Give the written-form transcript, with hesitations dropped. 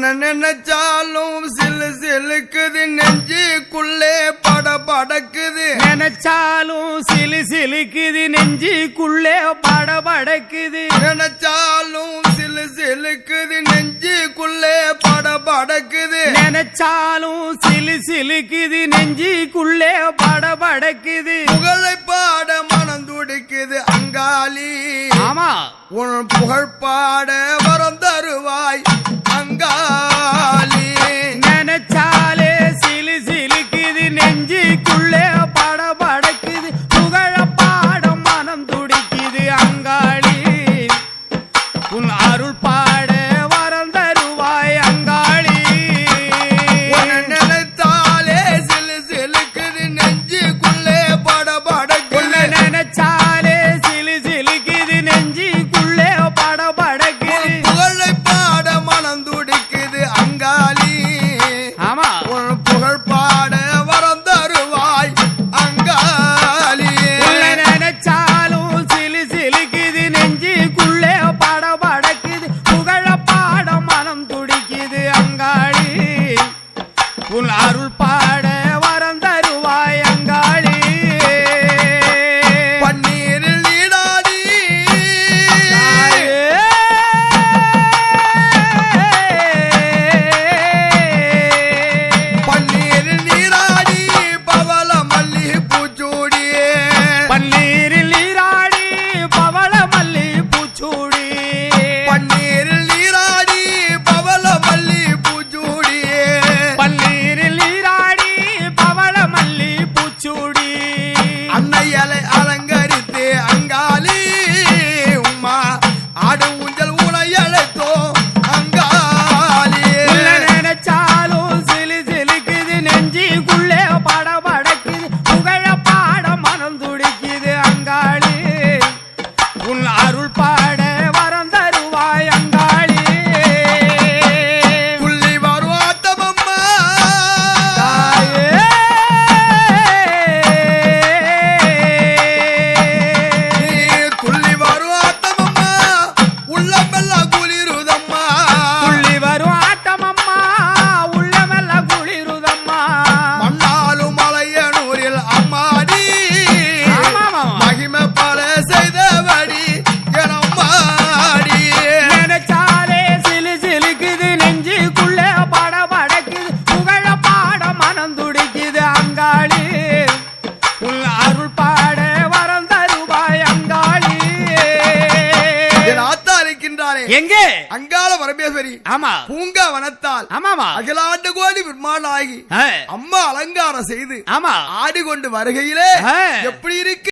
உன்னை நினைச்சாலும் சிலு சிலுக்குது நெஞ்சுக்குள்ளே படபடக்குது நினைச்சாலும் சிலு சிலுக்குது நெஞ்சுக்குள்ளே படபடக்குது நினைச்சாலும் சிலு சிலுக்குது நெஞ்சுக்குள்ளே படபடக்குது நினைச்சாலும் சிலு சிலுக்குது நெஞ்சுக்குள்ளே படபடக்குது புகழை பாட மனம் துடிக்குது அங்காளி ஆமா உன் புகழ் பாட வரம் தருவாய் அங்காளி நினைச்சாலே சிலு சிலுக்குது நெஞ்சுக்குள்ளே படபடக்குது புகழ பாட மனம் துடிக்குது அங்காளி உன் அருள் பாட வரம் தருவாய் அங்காளி உன்னை நினைத்தாலே சிலு சிலுக்குது நெஞ்சுக்குள்ளே படபடக்குது நினைச்சாலே சிலு சிலுக்குது நெஞ்சுக்குள்ளே படபடக்குது புகழை பாட மனம் துடிக்குது அங்காளி ஆமா உன் புகழ் பாட வரம் தருவாய் அங்காளி நினைச்சாலும் சிலு சிலுக்குது நெஞ்சுக்குள்ளே படபடக்குது புகழ பாட மனம் துடிக்குது அங்காளி உன் அருள் பாட வரம் தருவாய் அங்காளி பன்னீரில் நீராடி பன்னீரில் நீராடி பவள மல்லி பூச்சூடி பன்னீரில் நீராடி பவள மல்லி பூச்சூடி பன்னீரில் நீராடி பவள மல்லி பூச்சூடி பன்னீரில் நீராடி பவள மல்லி பூச்சூடி அன்னையலை அலங்கரித்து அங்காளி உம்மா ஆடு ஊஞ்சல் உனையழைத்தோ அங்காளி நினைச்சாலும் சிலு சிலுக்குது நெஞ்சுக்குள்ளே படபடக்குது புகழ பாட மனம் துடிக்குது அங்காளி உன் அருள் பாட வரம் தருவாய் அங்காளி துள்ளி வரும் ஆத்தமம்மா நீ துள்ளி வரும் ஆத்தமம்மா உள்ளமெல்லாம் குளிருதம்மா துள்ளி வரும் ஆட்டமம்மா உள்ளமெல்லாம் குளிருதம்மா மண்ணாலும் மலையனூரில் அம்மாடி ஆமாமா. மகிமை பல செய்தபடி எனம்மாடி நினைச்சாலே சிலு சிலுக்குது நெஞ்சுக்குள்ளே படபடக்குது புகழ பாட மனம் துடிக்குது அங்காளி உன் அருள் பாட வரம் தருவாய் அங்காளி என் ஆத்தா இருக்கின்றாரே எங்கே அங்காள பரமேஸ்வரி ஆமா பூங்கா வனத்தால் ஆமாமா அகிலாண்டு கோடி விமானாகி ஆ, அம்மா அலங்காரம் செய்து ஆமா ஆடிக்கொண்டு வருகையிலே ஆ. எப்படி இருக்கு